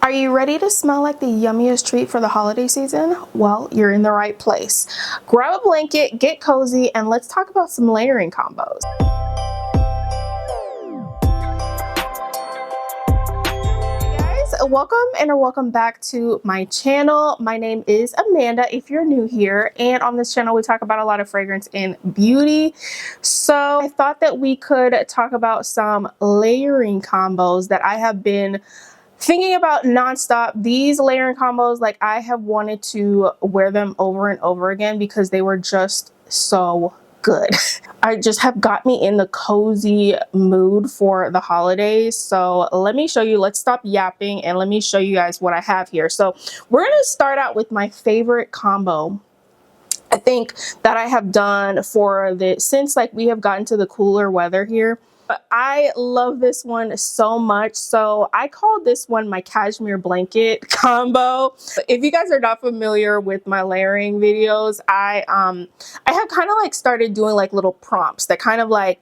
Are you ready to smell like the yummiest treat for the holiday season? Well, you're in the right place. Grab a blanket, get cozy, and let's talk about some layering combos. Welcome back to my channel. My name is Amanda if you're new here, and on this channel we talk about a lot of fragrance and beauty. So I thought that we could talk about some layering combos that I have been thinking about nonstop. These layering combos, like, I have wanted to wear them over and over again because they were just so good. I just have got me in the cozy mood for the holidays. So let me show you, let's stop yapping and let me show you guys what I have here. So we're going to start out with my favorite combo I think that I have done for since like we have gotten to the cooler weather here. I love this one so much. So I call this one my cashmere blanket combo. If you guys are not familiar with my layering videos, I have kind of like started doing like little prompts that kind of like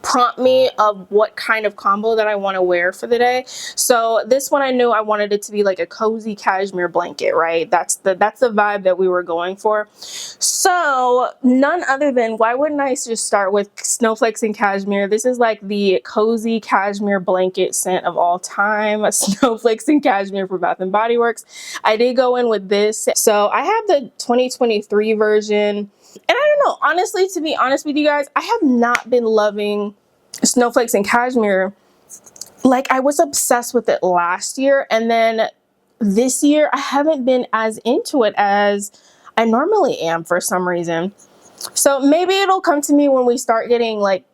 prompt me of what kind of combo that I want to wear for the day. So this one, I knew I wanted it to be like a cozy cashmere blanket, right? That's the vibe that we were going for. So none other than, why wouldn't I just start with Snowflakes and Cashmere? This is like the cozy cashmere blanket scent of all time. Snowflakes and Cashmere for Bath and Body Works. I did go in with this. So I have the 2023 version. And I don't know, honestly, to be honest with you guys, I have not been loving Snowflakes and Cashmere. Like, I was obsessed with it last year, and then this year I haven't been as into it as I normally am for some reason. So maybe it'll come to me when we start getting like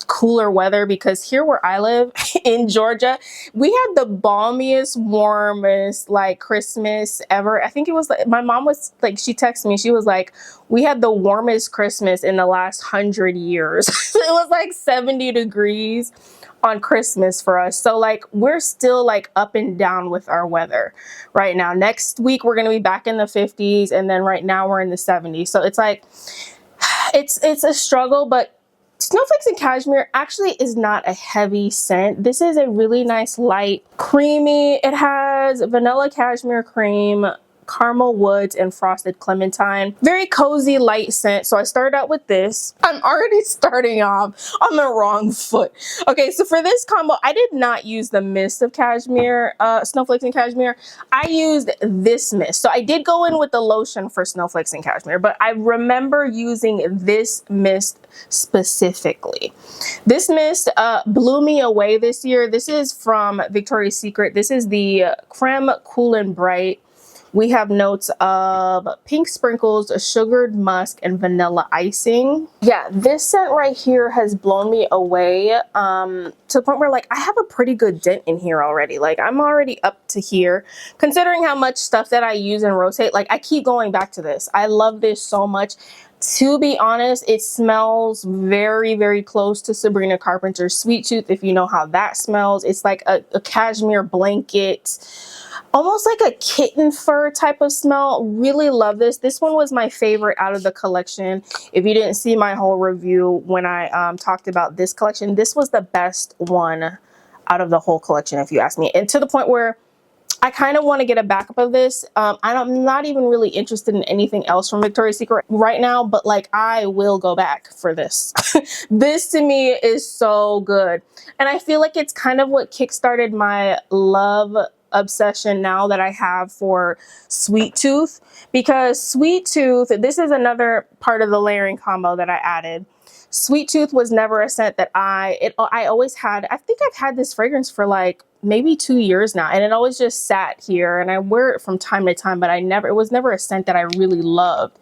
cooler weather, because here where I live in Georgia, we had the balmiest, warmest like Christmas ever. I think it was like, my mom was like, she texted me, she was like, we had the warmest Christmas in the last 100 years. It was like 70 degrees on Christmas for us. So like, we're still like up and down with our weather right now. Next week we're going to be back in the 50s, and then right now we're in the 70s. So it's like, it's a struggle. But Snowflakes and Cashmere actually is not a heavy scent. This is a really nice, light, creamy. It has vanilla cashmere cream, caramel woods, and frosted clementine. Very cozy, light scent. So I started out with this. I'm already starting off on the wrong foot. Okay, so for this combo, I did not use the mist of cashmere, Snowflakes and Cashmere. I used this mist. So I did go in with the lotion for Snowflakes and Cashmere, but I remember using this mist specifically. This mist blew me away this year. This is from Victoria's Secret. This is the Creme Cool and Bright. We have notes of pink sprinkles, sugared musk, and vanilla icing. Yeah, this scent right here has blown me away to the point where like I have a pretty good dent in here already. Like, I'm already up to here. Considering how much stuff that I use and rotate, like, I keep going back to this. I love this so much. To be honest, it smells very, very close to Sabrina Carpenter Sweet, if you know how that smells. It's like a cashmere blanket, almost like a kitten fur type of smell. Really love this. This one was my favorite out of the collection. If you didn't see my whole review when I talked about this collection, this was the best one out of the whole collection, if you ask me. And to the point where I kind of want to get a backup of this. I'm not even really interested in anything else from Victoria's Secret right now, but like, I will go back for this. This to me is so good. And I feel like it's kind of what kickstarted my love obsession now that I have for Sweet Tooth, because Sweet Tooth, this is another part of the layering combo that I added. Sweet Tooth was never a scent that I always had. I think I've had this fragrance for like maybe 2 years now, and it always just sat here, and I wear it from time to time, but it was never a scent that I really loved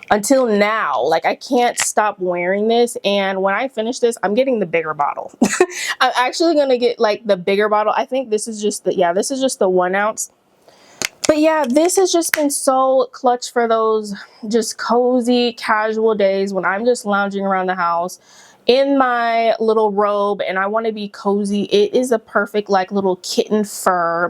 until now. Like, I can't stop wearing this, and when I finish this, I'm getting the bigger bottle. I'm actually gonna get like the bigger bottle. I think this is just this is just the 1 ounce. But yeah, this has just been so clutch for those just cozy, casual days when I'm just lounging around the house in my little robe and I want to be cozy. It is a perfect like little kitten fur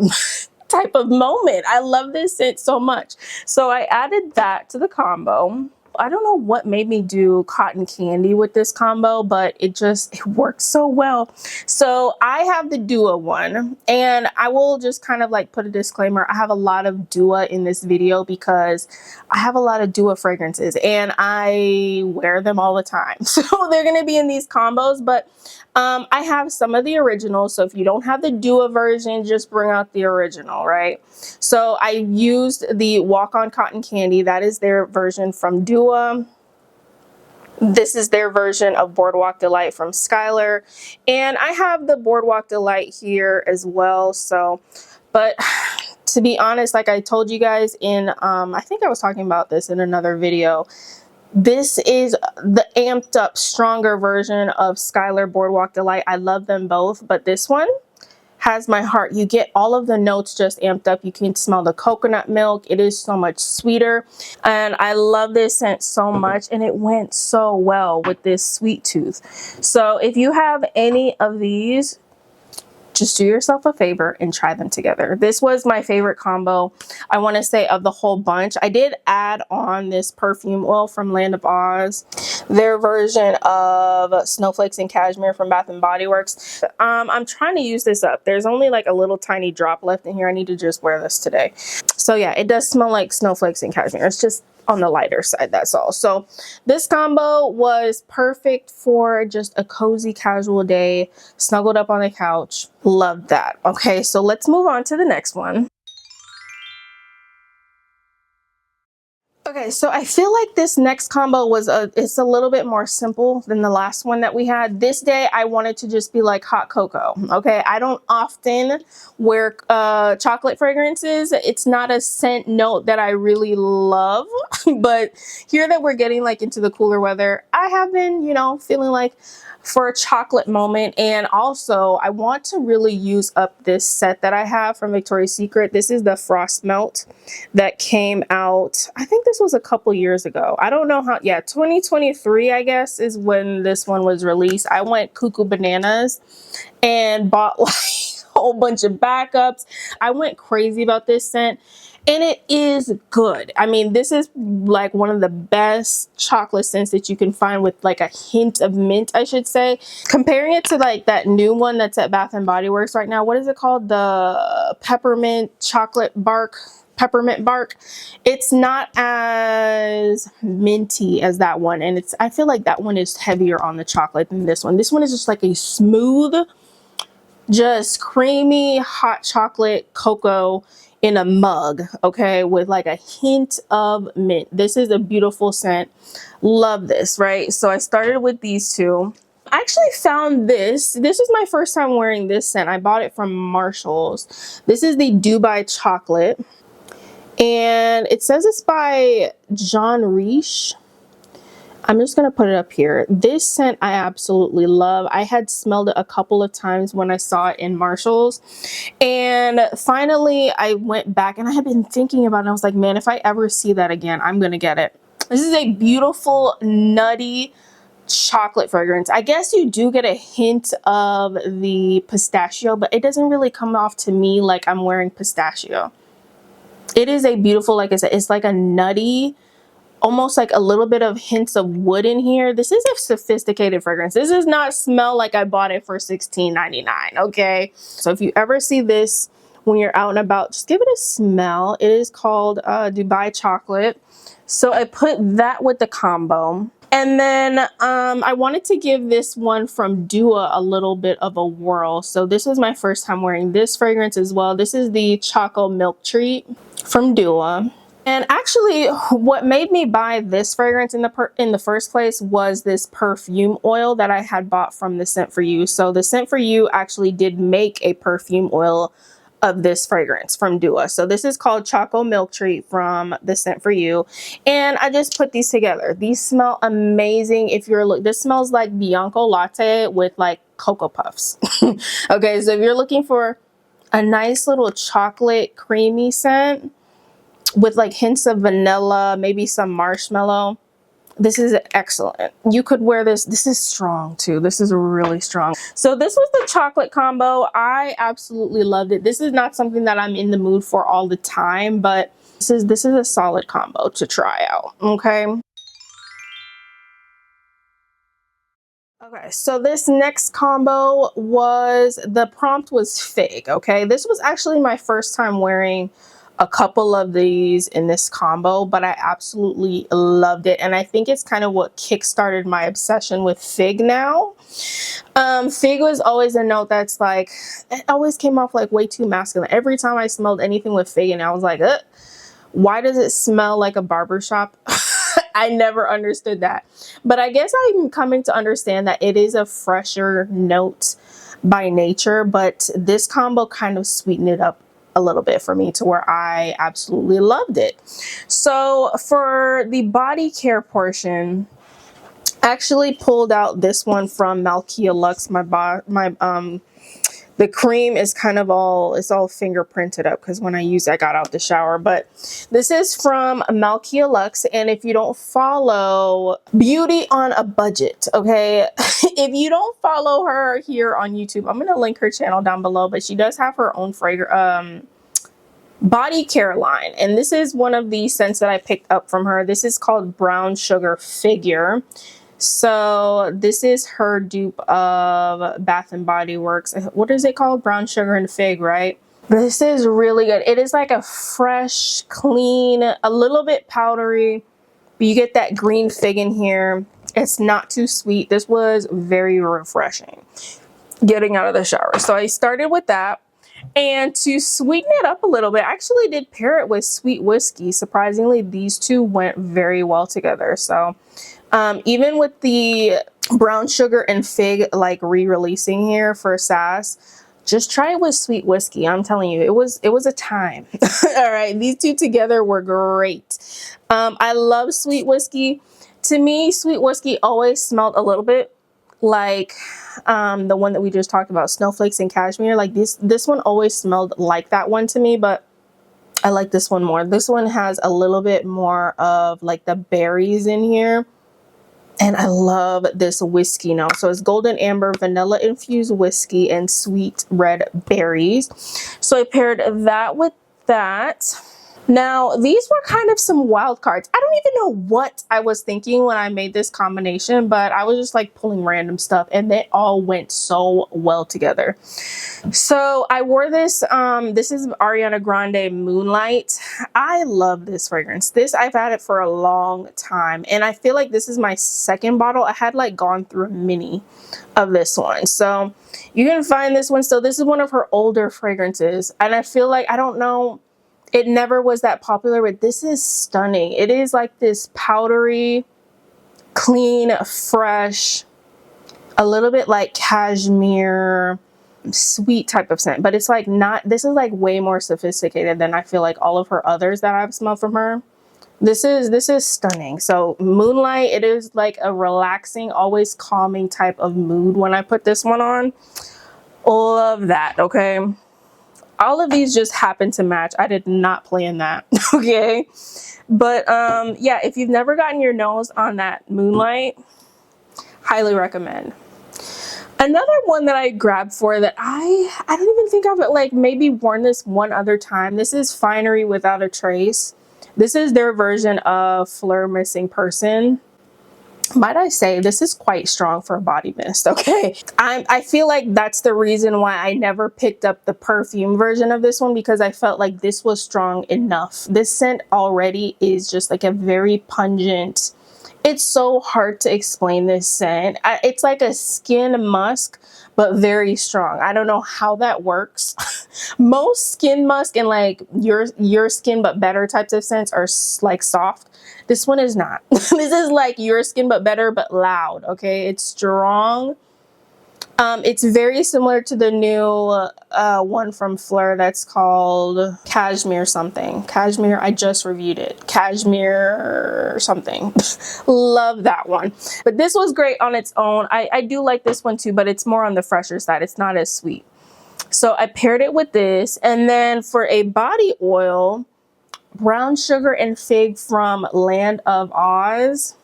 type of moment. I love this scent so much. So I added that to the combo. I don't know what made me do cotton candy with this combo, but it works so well. So I have the Dua one, and I will just kind of like put a disclaimer. I have a lot of Dua in this video because I have a lot of Dua fragrances and I wear them all the time. So they're going to be in these combos, but I have some of the originals. So if you don't have the Dua version, just bring out the original, right? So I used the Walk On Cotton Candy. That is their version from Dua. This is their version of Boardwalk Delight from Skylar. And I have the Boardwalk Delight here as well. So, but to be honest, like I told you guys in, I think I was talking about this in another video. This is the amped up, stronger version of Skylar Boardwalk Delight. I love them both, but this one has my heart. You get all of the notes just amped up. You can smell the coconut milk. It is so much sweeter, and I love this scent so much, and it went so well with this sweet tooth. So if you have any of these, just do yourself a favor and try them together. This was my favorite combo, I want to say, of the whole bunch. I did add on this perfume oil from Land of Aahs, their version of Snowflakes and Cashmere from Bath and Body Works. I'm trying to use this up. There's only like a little tiny drop left in here. I need to just wear this today. So yeah, it does smell like Snowflakes and Cashmere. It's just on the lighter side, that's all. So this combo was perfect for just a cozy casual day, snuggled up on the couch. Loved that. Okay, so let's move on to the next one. Okay, so I feel like this next combo was it's a little bit more simple than the last one that we had. This day I wanted to just be like hot cocoa. Okay, I don't often wear chocolate fragrances. It's not a scent note that I really love, but here that we're getting like into the cooler weather, I have been, you know, feeling like for a chocolate moment. And also I want to really use up this set that I have from Victoria's Secret. This is the Frostmelt that came out, I think this was a couple years ago. I don't know how, yeah, 2023 I guess is when this one was released. I went cuckoo bananas and bought like a whole bunch of backups. I went crazy about this scent. And it is good. I mean, this is like one of the best chocolate scents that you can find with like a hint of mint, I should say. Comparing it to like that new one that's at Bath and Body Works right now. What is it called? The peppermint chocolate bark. Peppermint bark. It's not as minty as that one. And I feel like that one is heavier on the chocolate than this one. This one is just like a smooth, just creamy hot chocolate cocoa in a mug, okay, with like a hint of mint. This is a beautiful scent. Love this, right? So I started with these two. I actually found this. This was my first time wearing this scent. I bought it from Marshall's. This is the Dubai Chocolate, and it says it's by Jean Rish. I'm just going to put it up here. This scent I absolutely love. I had smelled it a couple of times when I saw it in Marshall's. And finally, I went back and I had been thinking about it. I was like, man, if I ever see that again, I'm going to get it. This is a beautiful, nutty chocolate fragrance. I guess you do get a hint of the pistachio, but it doesn't really come off to me like I'm wearing pistachio. It is a beautiful, like I said, it's like a nutty, almost like a little bit of hints of wood in here. This is a sophisticated fragrance. This does not smell like I bought it for $16.99, okay? So if you ever see this when you're out and about, just give it a smell. It is called Dubai Chocolate. So I put that with the combo. And then I wanted to give this one from Dua a little bit of a whirl. So this was my first time wearing this fragrance as well. This is the Choco Milk Treat from Dua. And actually, what made me buy this fragrance in the first place was this perfume oil that I had bought from the Scent4you. So the Scent4you actually did make a perfume oil of this fragrance from Dua. So this is called Choco Milk Treat from the Scent4you. And I just put these together. These smell amazing. If you're this smells like Bianco latte with like Cocoa Puffs. Okay, so if you're looking for a nice little chocolate creamy scent with like hints of vanilla, maybe some marshmallow, this is excellent. You could wear this. This is strong too. This is really strong. So this was the chocolate combo. I absolutely loved it. This is not something that I'm in the mood for all the time, but this is a solid combo to try out, okay? Okay, so this next combo was, the prompt was fig. Okay, this was actually my first time wearing a couple of these in this combo, but I absolutely loved it, and I think it's kind of what kickstarted my obsession with fig now. Fig was always a note that's like, it always came off like way too masculine. Every time I smelled anything with fig, and I was like, why does it smell like a barbershop? I never understood that. But I guess I'm coming to understand that it is a fresher note by nature, but this combo kind of sweetened it up a little bit for me to where I absolutely loved it. So for the body care portion, I actually pulled out this one from Malkia Luxe. The cream is kind of it's all fingerprinted up because when I used it, I got out the shower. But this is from Malkia Luxe, and if you don't follow Beauty on a Budget, okay, if you don't follow her here on YouTube, I'm gonna link her channel down below. But she does have her own body care line, and this is one of the scents that I picked up from her. This is called Brown Sugar Figure. So this is her dupe of Bath and Body Works. What is it called? Brown Sugar and Fig, right? This is really good. It is like a fresh, clean, a little bit powdery, but you get that green fig in here. It's not too sweet. This was very refreshing getting out of the shower. So I started with that. And to sweeten it up a little bit, I actually did pair it with sweet whiskey. Surprisingly, these two went very well together. So even with the brown sugar and fig like re-releasing here for SAS, just try it with sweet whiskey. I'm telling you, it was a time. All right, these two together were great. I love sweet whiskey. To me, sweet whiskey always smelled a little bit like the one that we just talked about, Snowflakes and Cashmere. Like this one always smelled like that one to me, but I like this one more. This one has a little bit more of like the berries in here. And I love this whiskey note. So it's golden amber, vanilla infused whiskey, and sweet red berries. So I paired that with that. Now, these were kind of some wild cards. I don't even know what I was thinking when I made this combination, but I was just like pulling random stuff, and they all went so well together. So I wore this. This is Ariana Grande Moonlight. I love this fragrance. I've had it for a long time, and I feel like this is my second bottle. I had like gone through a mini of this one. So you can find this one still. This is one of her older fragrances, and I feel like, I don't know, it never was that popular, but this is stunning. It is like this powdery, clean, fresh, a little bit like cashmere, sweet type of scent. But it's like not, this is like way more sophisticated than I feel like all of her others that I've smelled from her. This is stunning. So Moonlight, it is like a relaxing, always calming type of mood when I put this one on. Love that, okay? All of these just happen to match. I did not plan that, okay? But yeah, if you've never gotten your nose on that Moonlight, highly recommend. Another one that I grabbed for that I don't even think I've like maybe worn this one other time. This is Finery Without a Trace. This is their version of Fleur Missing Person. Might I say, this is quite strong for a body mist, okay? I feel like that's the reason why I never picked up the perfume version of this one, because I felt like this was strong enough. This scent already is just like a very pungent, it's so hard to explain this scent. It's like a skin musk, but very strong. I don't know how that works. Most skin musk and like your skin but better types of scents are like soft. This one is not. This is like your skin but better, but loud, okay? It's strong. It's very similar to the new one from Fleur that's called Cashmere something. Cashmere, I just reviewed it. Cashmere something. Love that one. But this was great on its own. I do like this one too, but it's more on the fresher side. It's not as sweet. So I paired it with this. And then for a body oil, Brown Sugar and Fig from Land of Aahs.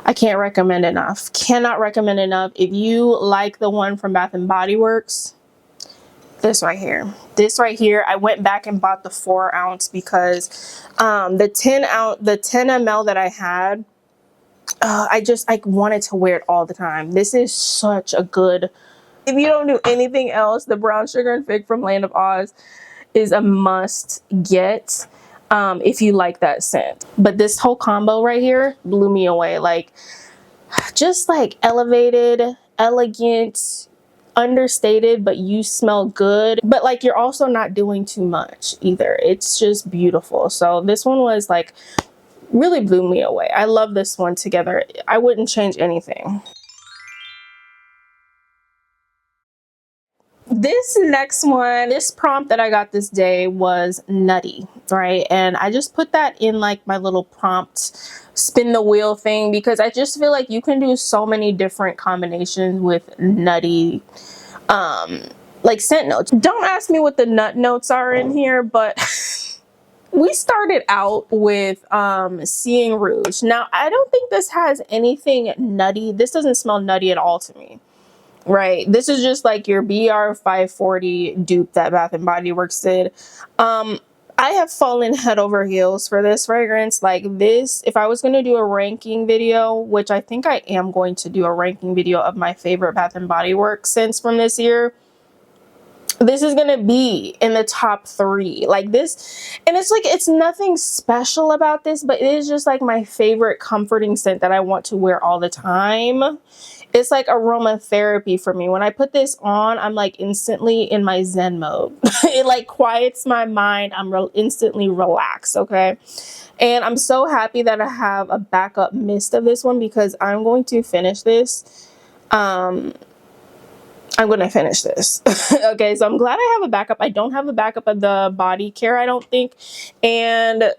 I can't recommend enough. Cannot recommend enough. If you like the one from Bath and Body Works, this right here. This right here, I went back and bought the 4 ounce because the 10 ml that I had, I wanted to wear it all the time. This is such a good, if you don't do anything else, the brown sugar and fig from Land of Oz is a must get if you like that scent. But this whole combo right here blew me away. Like, just like elevated, elegant, understated, but you smell good, but like you're also not doing too much either. It's just beautiful. So this one was like, really blew me away. I love this one together. I wouldn't change anything. This next one, this prompt that I got this day was nutty, right? And I just put that in like my little prompt spin the wheel thing, because I just feel like you can do so many different combinations with nutty like scent notes. Don't ask me what the nut notes are in here, but we started out with seeing Rouge. Now I don't think this has anything nutty. This doesn't smell nutty at all to me. Right, this is just like your BR 540 dupe that Bath and Body Works did. I have fallen head over heels for this fragrance. Like this, if I was going to do a ranking video, which I think I am going to do a ranking video of my favorite Bath and Body Works scents from this year, this is gonna be in the top 3. Like this, and it's like, it's nothing special about this, but it is just like my favorite comforting scent that I want to wear all the time. It's like aromatherapy for me. When I put this on, I'm like instantly in my Zen mode. It like quiets my mind. I'm instantly relaxed, okay? And I'm so happy that I have a backup mist of this one, because I'm going to finish this. I'm going to finish this. Okay, so I'm glad I have a backup. I don't have a backup of the body care, I don't think. And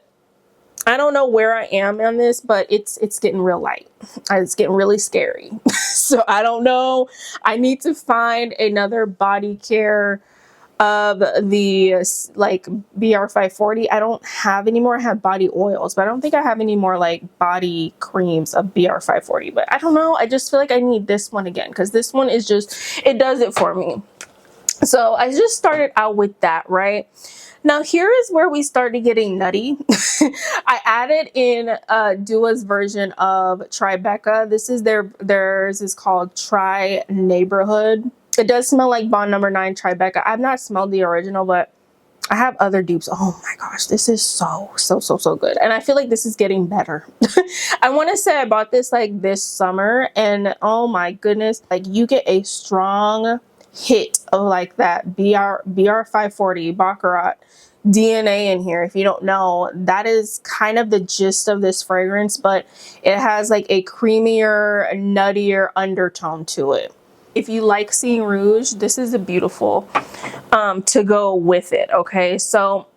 I don't know where I am on this, but it's getting real light. It's getting really scary. So I don't know. I need to find another body care of the like BR 540. I don't have any more. I have body oils, but I don't think I have any more like body creams of BR 540. But I don't know. I just feel like I need this one again, because this one is just, it does it for me. So I just started out with that, right? Now here is where we started getting nutty. I added in Dua's version of Tribeca. This is theirs is called Tri Neighborhood. It does smell like Bond Number 9 Tribeca. I've not smelled the original, but I have other dupes. Oh my gosh, this is so good. And I feel like this is getting better. I want to say I bought this like this summer, and oh my goodness, like you get a strong hit of like that BR 540 Baccarat DNA in here. If you don't know, that is kind of the gist of this fragrance, but it has like a creamier, nuttier undertone to it. If you like seeing Rouge, this is a beautiful to go with it. Okay, so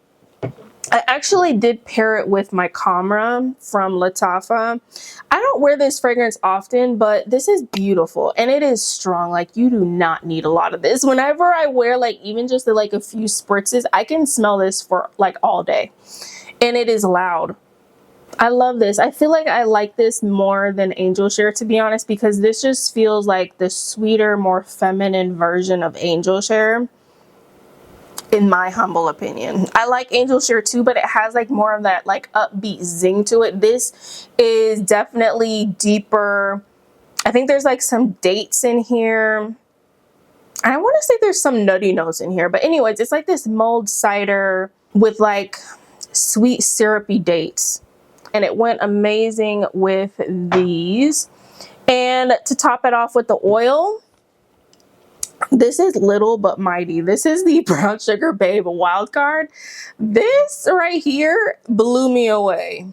I actually did pair it with my Khamrah from Lattafa. I don't wear this fragrance often, but this is beautiful and it is strong. Like you do not need a lot of this. Whenever I wear like even just like a few spritzes, I can smell this for like all day, and it is loud. I love this. I feel like I like this more than Angel Share, to be honest, because this just feels like the sweeter, more feminine version of Angel Share, in my humble opinion. I like Angel Share too, but it has like more of that like upbeat zing to it. This is definitely deeper. I think there's like some dates in here. I want to say there's some nutty notes in here, but anyways, it's like this mulled cider with like sweet syrupy dates. And it went amazing with these. And to top it off with the oil, this is little but mighty. This is the Brown Sugar Babe Wildcard. This right here blew me away.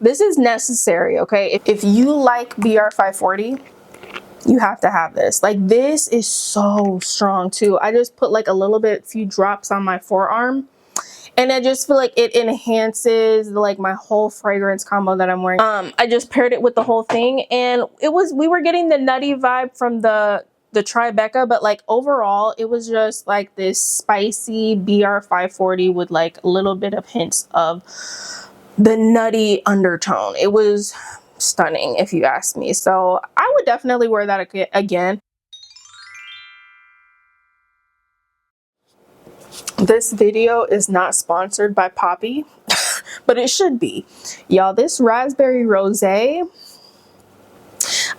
This is necessary, okay? If you like BR 540, you have to have this. Like this is so strong too. I just put like a little bit, few drops on my forearm. And I just feel like it enhances like my whole fragrance combo that I'm wearing. I just paired it with the whole thing, and we were getting the nutty vibe from the Tribeca, but like overall it was just like this spicy BR 540 with like a little bit of hints of the nutty undertone. It was stunning if you ask me. So I would definitely wear that again. This video is not sponsored by Poppy, but it should be. Y'all, this raspberry rosé,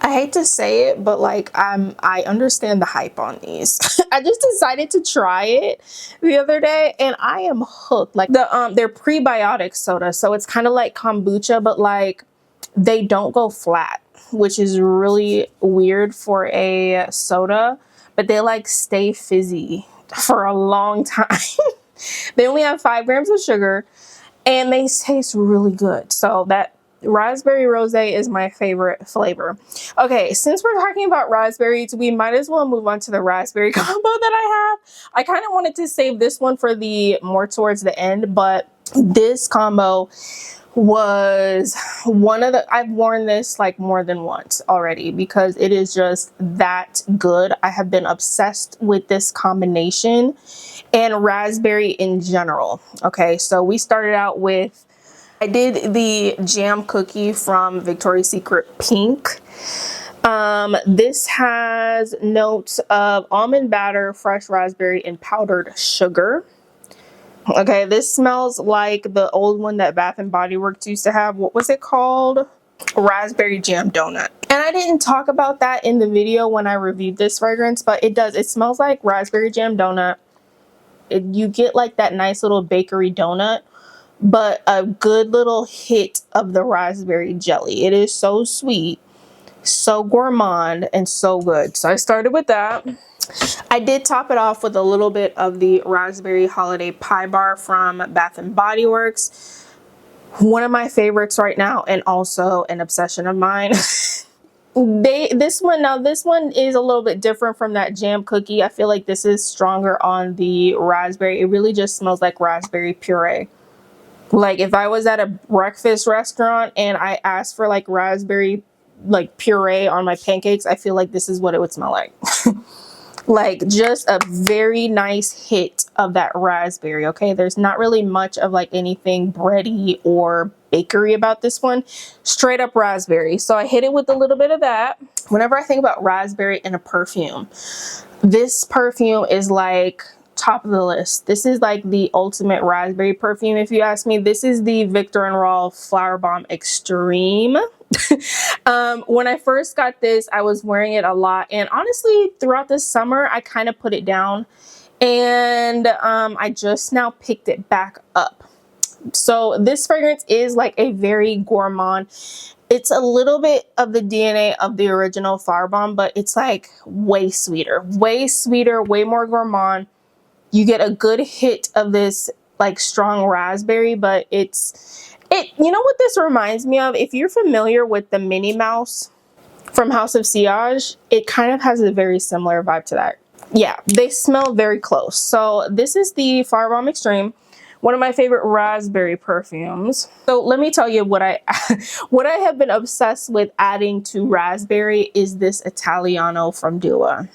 I hate to say it, but like I understand the hype on these. I just decided to try it the other day and I am hooked. Like they're prebiotic soda, so it's kind of like kombucha, but like they don't go flat, which is really weird for a soda, but they like stay fizzy for a long time. They only have 5 grams of sugar and they taste really good. So that raspberry rosé is my favorite flavor. Okay, since we're talking about raspberries, we might as well move on to the raspberry combo that I have. I kind of wanted to save this one for the more towards the end, but this combo was one of the, I've worn this like more than once already because it is just that good. I have been obsessed with this combination and raspberry in general. Okay, so we started out with, I did the jam cookie from Victoria's Secret Pink. This has notes of almond batter, fresh raspberry, and powdered sugar. Okay, this smells like the old one that Bath and Body Works used to have. What was it called? Raspberry jam donut. And I didn't talk about that in the video when I reviewed this fragrance, but it does. It smells like raspberry jam donut. You get like that nice little bakery donut, but a good little hit of the raspberry jelly. It is so sweet, so gourmand, and so good. So I started with that. I did top it off with a little bit of the Raspberry Holiday Pie Bar from Bath and Body Works. One of my favorites right now and also an obsession of mine. This one is a little bit different from that jam cookie. I feel like this is stronger on the raspberry. It really just smells like raspberry puree. Like if I was at a breakfast restaurant and I asked for like raspberry like puree on my pancakes, I feel like this is what it would smell like. Like just a very nice hit of that raspberry. Okay, there's not really much of like anything bready or bakery about this one. Straight up raspberry. So I hit it with a little bit of that. Whenever I think about raspberry in a perfume, this perfume is like top of the list. This is like the ultimate raspberry perfume if you ask me. This is the Viktor & Rolf Flowerbomb Extreme. When I first got this, I was wearing it a lot, and honestly throughout the summer I kind of put it down, and I just now picked it back up. So this fragrance is like a very gourmand. It's a little bit of the DNA of the original Flowerbomb, but it's like way sweeter, way more gourmand. You get a good hit of this like strong raspberry, but you know what this reminds me of? If you're familiar with the Minnie Mouse from House of Siage, it kind of has a very similar vibe to that. Yeah, they smell very close. So this is the Flowerbomb Extreme, one of my favorite raspberry perfumes. So let me tell you what I have been obsessed with adding to raspberry is this Italiano from Dua.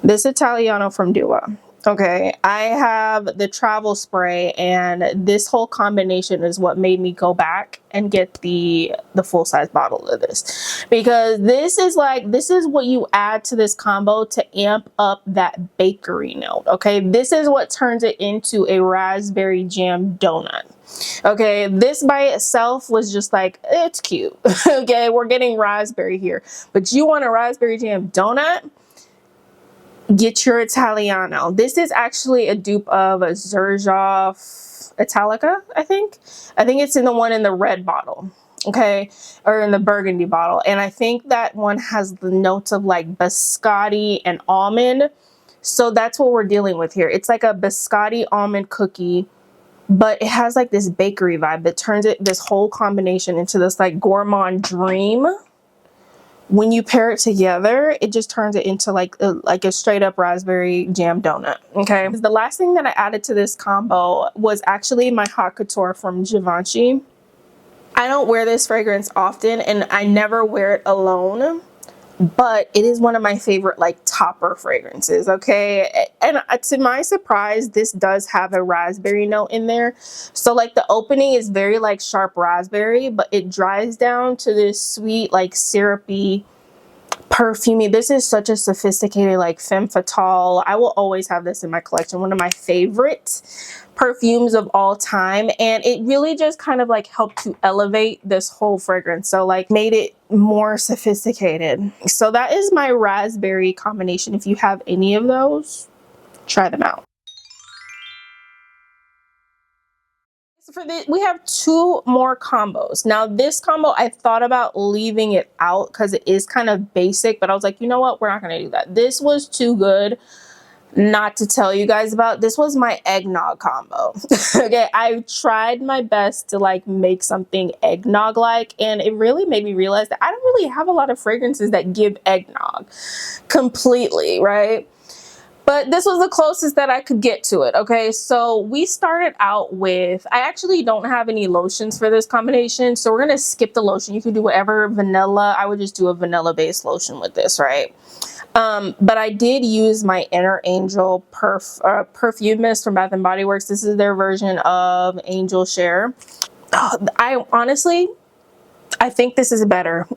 This Italiano from Dua. Okay, I have the travel spray, and this whole combination is what made me go back and get the full-size bottle of this, because this is what you add to this combo to amp up that bakery note. Okay, this is what turns it into a raspberry jam donut. Okay, this by itself was just like, it's cute. Okay, we're getting raspberry here, but you want a raspberry jam donut? Get your Italiano. This is actually a dupe of a Xerjoff Italica, I think. I think it's in the one in the red bottle, okay, or in the burgundy bottle. And I think that one has the notes of like biscotti and almond. So that's what we're dealing with here. It's like a biscotti almond cookie, but it has like this bakery vibe that turns this whole combination into this like gourmand dream. When you pair it together, it just turns it into like a straight up raspberry jam donut. Okay, the last thing that I added to this combo was actually my Haute Couture from Givenchy. I don't wear this fragrance often, and I never wear it alone, but it is one of my favorite like topper fragrances. Okay, and to my surprise, this does have a raspberry note in there. So like the opening is very like sharp raspberry, but it dries down to this sweet like syrupy perfumey. This is such a sophisticated like femme fatale. I will always have this in my collection. One of my favorite perfumes of all time, and it really just kind of like helped to elevate this whole fragrance, so like made it more sophisticated. So that is my raspberry combination. If you have any of those, try them out. For this, we have 2 more combos. Now this combo, I thought about leaving it out because it is kind of basic, but I was like, you know what, we're not going to do that. This was too good not to tell you guys about. This was my eggnog combo. Okay, I tried my best to like make something eggnog like, and it really made me realize that I don't really have a lot of fragrances that give eggnog completely, right? But this was the closest that I could get to it. Okay, so we started out with, I actually don't have any lotions for this combination, so we're gonna skip the lotion. You can do whatever vanilla. I would just do a vanilla based lotion with this, right? But I did use my Inner Angel perfume mist from Bath and Body Works. This is their version of Angel Share. Oh, I honestly think this is better.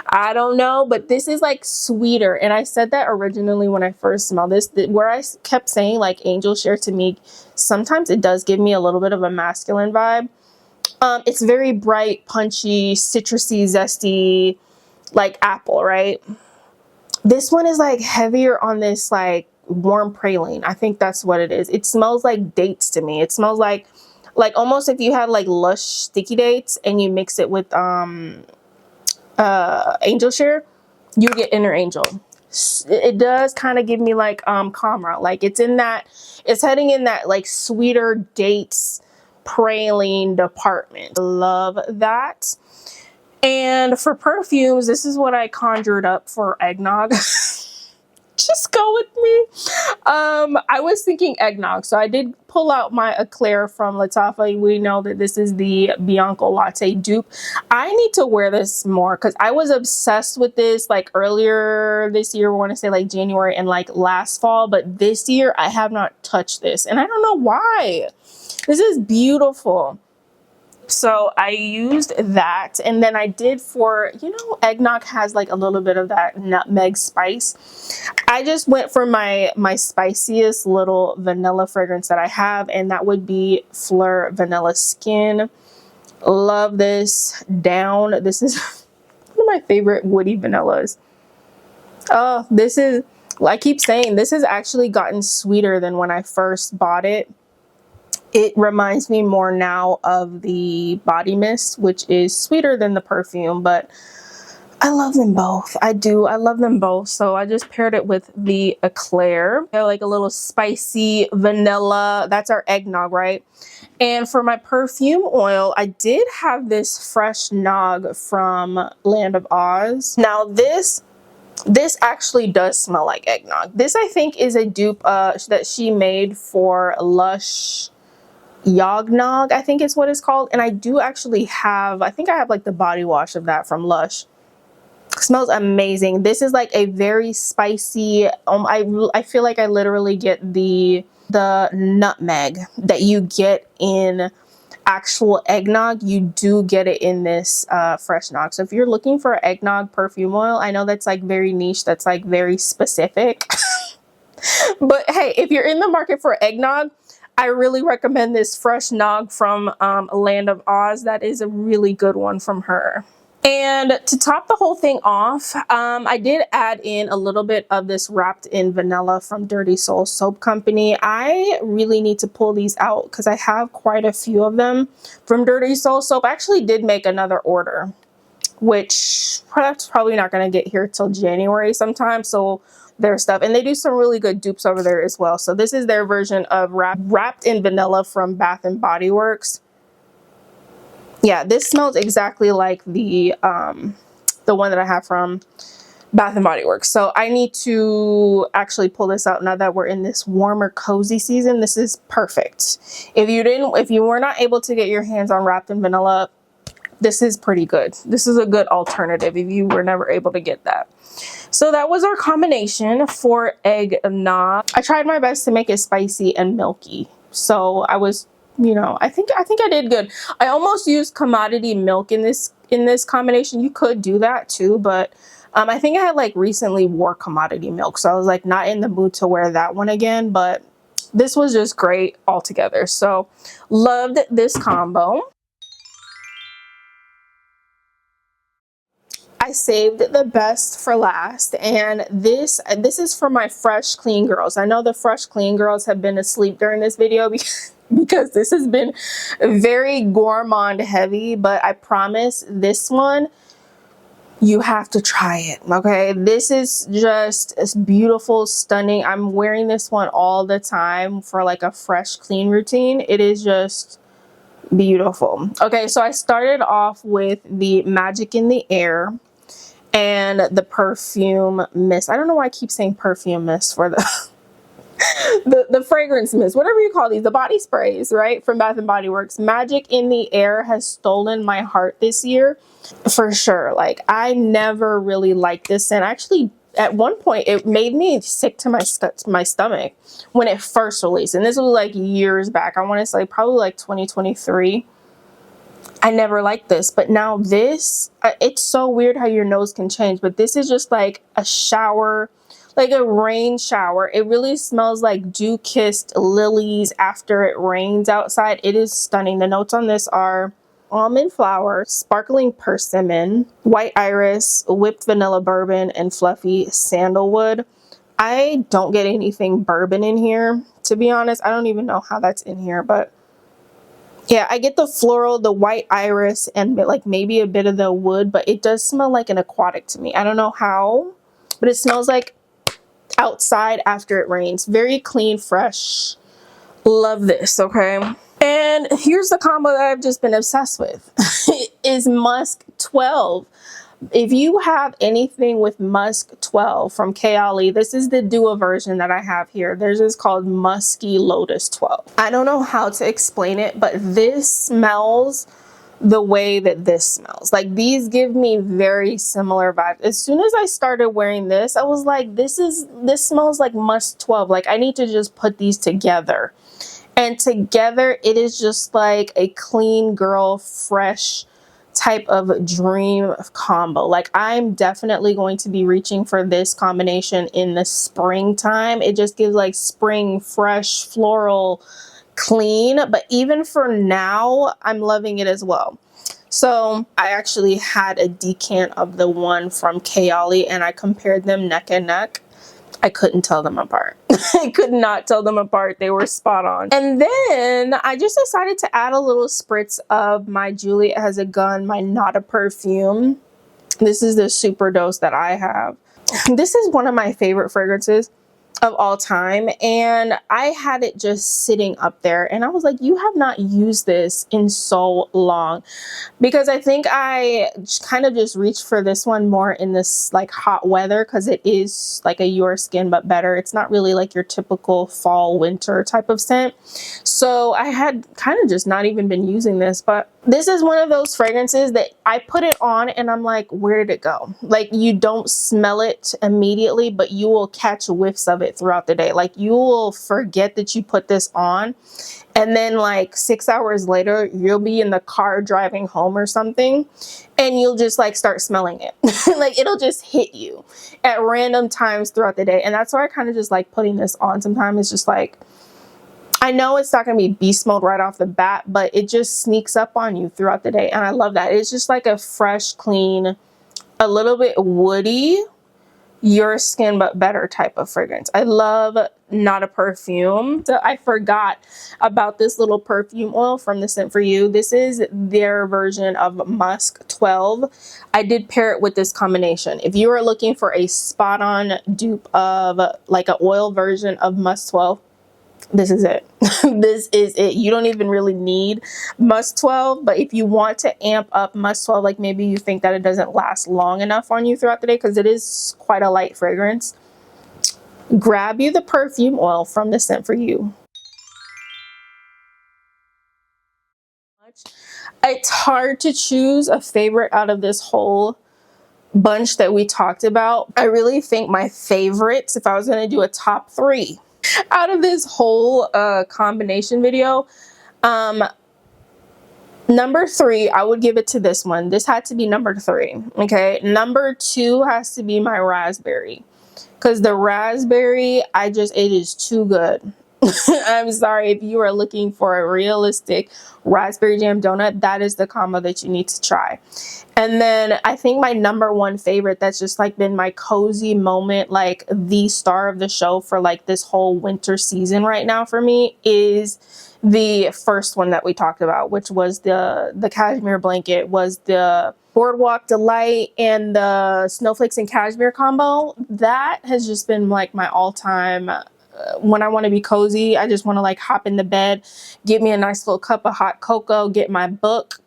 I don't know, but this is like sweeter, and I said that originally when I first smelled this, where I kept saying like Angel Share to me, sometimes it does give me a little bit of a masculine vibe. It's very bright, punchy, citrusy, zesty, like apple, right? This one is like heavier on this like warm praline. I think that's what it is. It smells like dates to me. It smells like almost if you had like Lush sticky dates and you mix it with Angel Share, you get Inner Angel. It does kind of give me like Khamrah. Like it's heading in that like sweeter dates praline department. Love that. And for perfumes, this is what I conjured up for eggnog. Just go with me. I was thinking eggnog, so I did pull out my Eclair from Lattafa. We know that this is the Bianco Latte dupe. I need to wear this more because I was obsessed with this like earlier this year. I want to say like January and like last fall, but this year I have not touched this, and I don't know why. This is beautiful. So I used that, and then I did for, you know, eggnog has like a little bit of that nutmeg spice. I just went for my spiciest little vanilla fragrance that I have, and that would be Fleur Vanilla Skin. Love this. Down. This is one of my favorite woody vanillas. Oh, this is, I keep saying, this has actually gotten sweeter than when I first bought it. It reminds me more now of the body mist, which is sweeter than the perfume, but I love them both. I do. I love them both. So I just paired it with the Eclair. They're like a little spicy vanilla. That's our eggnog, right? And for my perfume oil, I did have this fresh nog from Land of Aahs. Now this actually does smell like eggnog. This I think is a dupe that she made for Lush Eggnog, I think is what it's called. And I do actually have, I think I have like the body wash of that from Lush. It smells amazing. This is like a very spicy, I feel like I literally get the nutmeg that you get in actual eggnog. You do get it in this fresh nog. So if you're looking for eggnog perfume oil, I know that's like very niche, that's like very specific. But hey, if you're in the market for eggnog, I really recommend this fresh nog from Land of Aahs. That is a really good one from her. And to top the whole thing off, I did add in a little bit of this Wrapped in Vanilla from Dirty Soul Soap Company. I really need to pull these out because I have quite a few of them from Dirty Soul Soap. I actually did make another order, which that's probably not going to get here till January sometime. So their stuff, and they do some really good dupes over there as well. So this is their version of Wrapped in Vanilla from Bath and Body Works. Yeah, this smells exactly like the one that I have from Bath and Body Works. So I need to actually pull this out now that we're in this warmer, cozy season. This is perfect. If you were not able to get your hands on Wrapped in Vanilla, this is pretty good. This is a good alternative if you were never able to get that. So that was our combination for eggnog. I tried my best to make it spicy and milky. So I was you know, I think I did good. I almost used commodity milk in this combination. You could do that too, but I think I had like recently wore commodity milk, so I was like not in the mood to wear that one again, but this was just great altogether. So loved this combo. I saved the best for last, and this is for my fresh clean girls. I know the fresh clean girls have been asleep during this video because this has been very gourmand heavy, but I promise this one you have to try it. Okay, this is just it's beautiful, stunning. I'm wearing this one all the time for like a fresh clean routine. It is just beautiful. Okay, so I started off with the Magic in the Air and the perfume mist. I don't know why I keep saying perfume mist for the the fragrance mist, whatever you call these, the body sprays, right, from Bath and Body Works. Magic in the Air has stolen my heart this year for sure. Like, I never really liked this scent. Actually, at one point it made me sick to my stomach when it first released, and this was like years back. I want to say probably like 2023. I never liked this, but now this, it's so weird how your nose can change, but this is just like a shower, like a rain shower. It really smells like dew-kissed lilies after it rains outside. It is stunning. The notes on this are almond flower, sparkling persimmon, white iris, whipped vanilla bourbon, and fluffy sandalwood. I don't get anything bourbon in here, to be honest. I don't even know how that's in here, but yeah, I get the floral, the white iris, and like maybe a bit of the wood, but it does smell like an aquatic to me. I don't know how, but it smells like outside after it rains. Very clean, fresh. Love this, okay? And here's the combo that I've just been obsessed with. Is Musk 12. If you have anything with Musk 12 from Kayali, this is the duo version that I have here. Theirs is called Musky Lotus 12. I don't know how to explain it, but this smells the way that this smells. Like, these give me very similar vibes. As soon as I started wearing this, I was like, this smells like Musk 12. Like, I need to just put these together. And together, it is just like a clean girl, fresh type of dream combo. Like, I'm definitely going to be reaching for this combination in the springtime. It just gives like spring, fresh, floral, clean. But even for now, I'm loving it as well. So I actually had a decant of the one from Kayali and I compared them neck and neck. I couldn't tell them apart. I could not tell them apart. They were spot on. And then I just decided to add a little spritz of my Juliet Has a Gun, my Not a Perfume. This is the super dose that I have. This is one of my favorite fragrances of all time, and I had it just sitting up there and I was like, you have not used this in so long, because I think I kind of just reached for this one more in this like hot weather, because it is like a Your Skin but better. It's not really like your typical fall winter type of scent, so I had kind of just not even been using this. But this is one of those fragrances that I put it on and I'm like, where did it go? Like, you don't smell it immediately, but you will catch whiffs of it throughout the day. Like, you will forget that you put this on, and then like 6 hours later you'll be in the car driving home or something and you'll just like start smelling it. Like, it'll just hit you at random times throughout the day. And that's why I kind of just like putting this on sometimes. It's just like, I know it's not going to be beast mode right off the bat, but it just sneaks up on you throughout the day. And I love that. It's just like a fresh, clean, a little bit woody, Your Skin but better type of fragrance. I love Not a Perfume. So I forgot about this little perfume oil from the Scent4you. This is their version of Musk 12. I did pair it with this combination. If you are looking for a spot on dupe of like an oil version of Musk 12, this is it. This is it. You don't even really need Musk 12, but if you want to amp up Musk 12, like maybe you think that it doesn't last long enough on you throughout the day, because it is quite a light fragrance, grab you the perfume oil from the Scent4you. It's hard to choose a favorite out of this whole bunch that we talked about. I really think my favorites, if I was going to do a top 3 out of this whole combination video, Number 3, I would give it to this one. This had to be number 3. Okay, number 2 has to be my raspberry, because the raspberry, it is too good. I'm sorry, if you are looking for a realistic raspberry jam donut, that is the combo that you need to try. And then I think my number 1 favorite that's just like been my cozy moment, like the star of the show for like this whole winter season right now for me, is the first one that we talked about, which was the cashmere blanket, was the Boardwalk Delight and the Snowflakes and Cashmere combo. That has just been like my all-time, when I want to be cozy, I just want to like hop in the bed, get me a nice little cup of hot cocoa, get my book.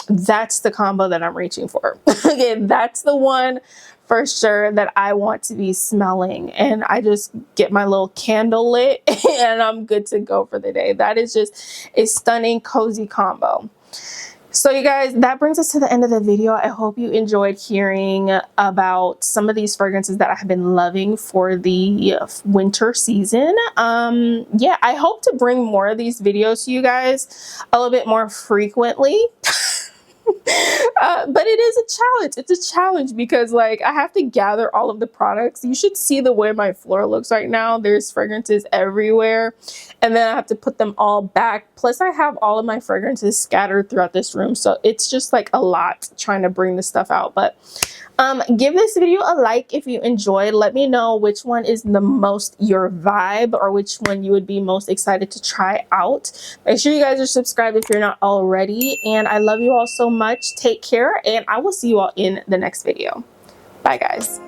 That's the combo that I'm reaching for. Okay, that's the one for sure that I want to be smelling, and I just get my little candle lit and I'm good to go for the day. That is just a stunning cozy combo. So you guys, that brings us to the end of the video. I hope you enjoyed hearing about some of these fragrances that I have been loving for the winter season. Yeah, I hope to bring more of these videos to you guys a little bit more frequently. But it is a challenge. It's a challenge because like I have to gather all of the products. You should see the way my floor looks right now. There's fragrances everywhere, and then I have to put them all back. Plus I have all of my fragrances scattered throughout this room, so it's just like a lot trying to bring this stuff out. But give this video a like if you enjoyed. Let me know which one is the most your vibe, or which one you would be most excited to try out. Make sure you guys are subscribed if you're not already, and I love you all so much. Take care, and I will see you all in the next video. Bye guys.